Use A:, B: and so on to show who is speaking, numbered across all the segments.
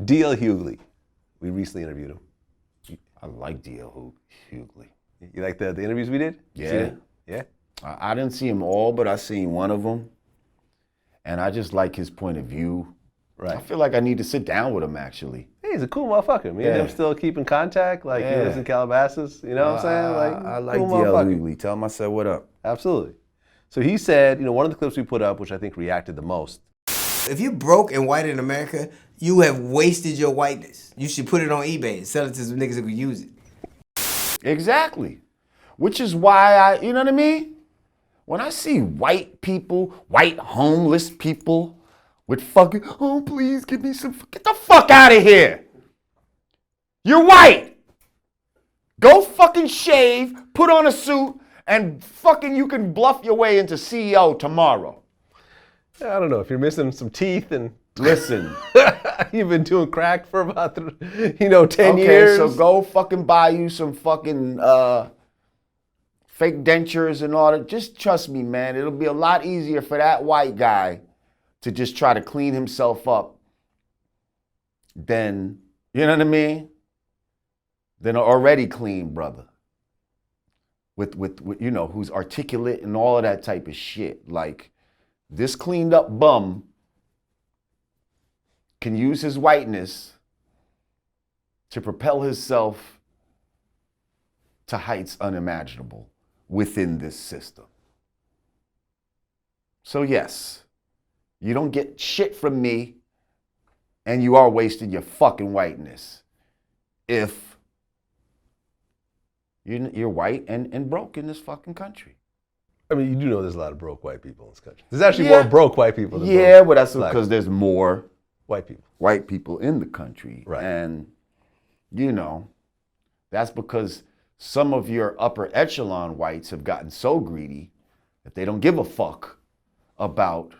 A: D.L. Hughley. We recently interviewed him.
B: I like D.L. Hughley.
A: You like the interviews we did?
B: Yeah.
A: Yeah?
B: I didn't see them all, but I seen one of them. And I just like his point of view.
A: Right.
B: I feel like I need to sit down with him, actually.
A: Hey, he's a cool motherfucker. Me and him still keep in contact. Like, he lives in Calabasas. You know what I'm saying? Like,
B: I like
A: cool
B: D.L.
A: motherfucker.
B: Hughley. Tell him I said what up.
A: Absolutely. So he said, one of the clips we put up, which I think reacted the most.
C: If you're broke and white in America, you have wasted your whiteness. You should put it on eBay and sell it to some niggas that could use it.
B: Exactly. Which is why you know what I mean? When I see white people, white homeless people with fucking, oh, please give me some, get the fuck out of here. You're white. Go fucking shave, put on a suit, and fucking you can bluff your way into CEO tomorrow.
A: I don't know, if you're missing some teeth and
B: Listen.
A: you've been doing crack for about, 10
B: Okay,
A: years.
B: so go fucking buy you some fucking fake dentures and all that. Just trust me, man. It'll be a lot easier for that white guy to just try to clean himself up than, you know what I mean? Than an already clean brother. With who's articulate and all of that type of shit. Like, this cleaned up bum can use his whiteness to propel himself to heights unimaginable within this system. So yes, you don't get shit from me, and you are wasting your fucking whiteness if you're white and broke in this fucking country.
A: I mean, you do know there's a lot of broke white people in this country. There's actually more broke white people than
B: broke but that's
A: black
B: because there's more
A: white people
B: in the country.
A: Right.
B: And, that's because some of your upper echelon whites have gotten so greedy that they don't give a fuck about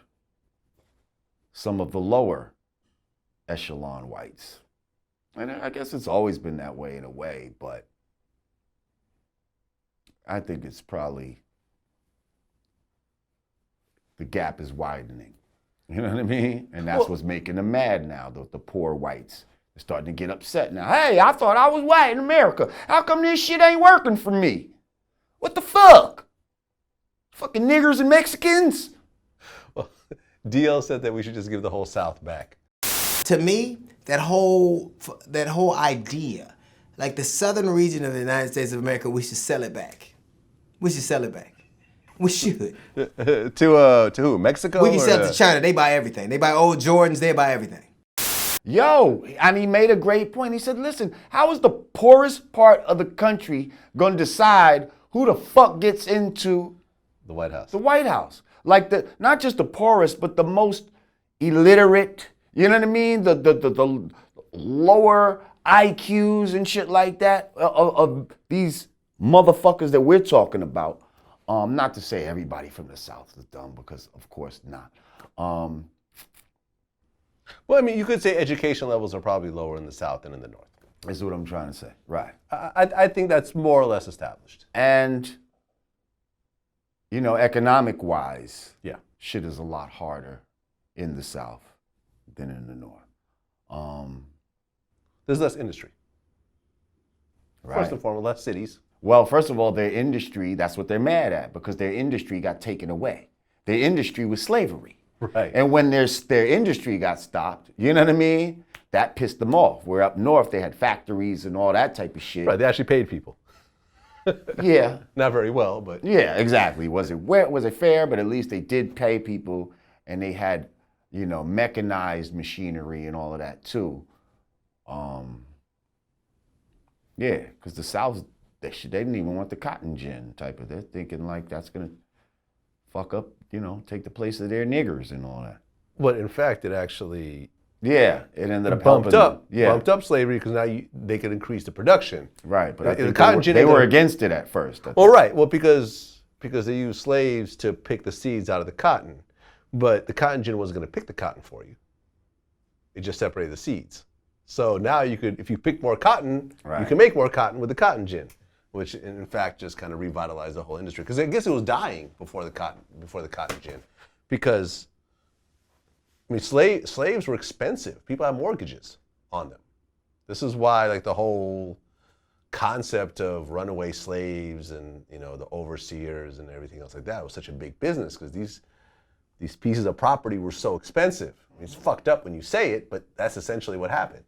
B: some of the lower echelon whites. And I guess it's always been that way in a way, but I think it's probably, the gap is widening. You know what I mean? And that's what's making them mad now, the poor whites. They're starting to get upset now. Hey, I thought I was white in America. How come this shit ain't working for me? What the fuck? Fucking niggers and Mexicans?
A: Well, DL said that we should just give the whole South back.
C: To me, that whole idea, like the southern region of the United States of America, we should sell it back. We should sell it back. We should.
A: To who? Mexico?
C: We can sell it to China. They buy everything. They buy old Jordans. They buy everything.
B: Yo, and he made a great point. He said, listen, how is the poorest part of the country going to decide who the fuck gets into
A: the White House?
B: The White House. Like, not just the poorest, but the most illiterate, you know what I mean? The lower IQs and shit like that of these motherfuckers that we're talking about. Not to say everybody from the South is dumb, because of course not.
A: Well, I mean, you could say education levels are probably lower in the South than in the North.
B: Is what I'm trying to say, right.
A: I think that's more or less established.
B: And, economic-wise,
A: shit
B: is a lot harder in the South than in the North.
A: There's less industry.
B: Right.
A: First and foremost, less cities.
B: Well, first of all, their industry, that's what they're mad at, because their industry got taken away. Their industry was slavery.
A: Right.
B: And when their industry got stopped, you know what I mean? That pissed them off. Where up north, they had factories and all that type of shit.
A: Right, they actually paid people.
B: Yeah.
A: Not very well, but.
B: Yeah, exactly. Was it fair? But at least they did pay people, and they had, mechanized machinery and all of that too. Yeah, because the South, they didn't even want the cotton gin type of. They're thinking like that's gonna fuck up, take the place of their niggers and all that.
A: But in fact, it actually.
B: Yeah, it ended up
A: bumped
B: helping
A: up slavery, because now they could increase the production.
B: Right, but I think
A: the cotton gin
B: they were against it at first.
A: Well, right. Well, because they used slaves to pick the seeds out of the cotton, but the cotton gin wasn't going to pick the cotton for you. It just separated the seeds. So now you could, if you pick more cotton, you can make more cotton with the cotton gin, which in fact just kind of revitalized the whole industry. Because I guess it was dying before the cotton gin, because I mean slaves were expensive. People had mortgages. on them. This is why like the whole concept of runaway slaves and the overseers and everything else like that was such a big business, because these pieces of property were so expensive. I mean, it's fucked up when you say it, but that's essentially what happened.